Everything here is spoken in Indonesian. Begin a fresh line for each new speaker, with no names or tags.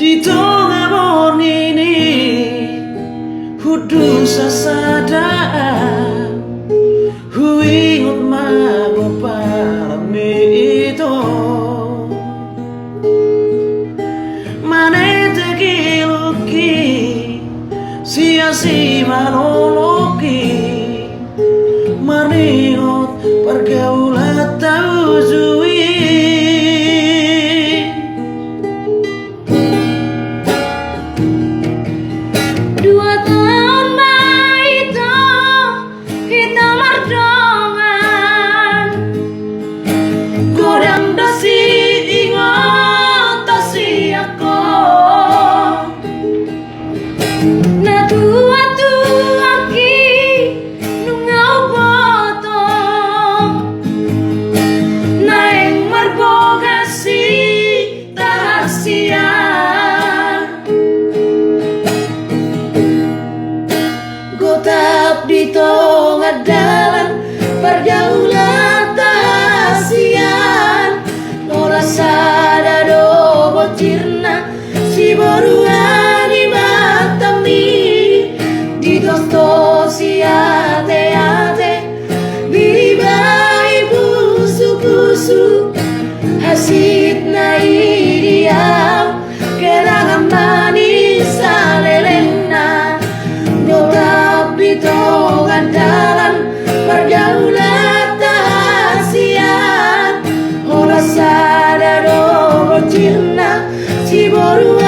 di tengah mornini hudu sasadaan huingot mago parame itu manete kiluki sia-sia manoloki marniot pergaulan tahu zui. Di tengah dalam pergaulan tahasian Nola sada do bocirna si boruan di matami di dosto si ate biribai busu hasit na idiam kenangan manis alelena Gotap di tengah dalam pergaulan tahasian Olah sada do bocirna si boru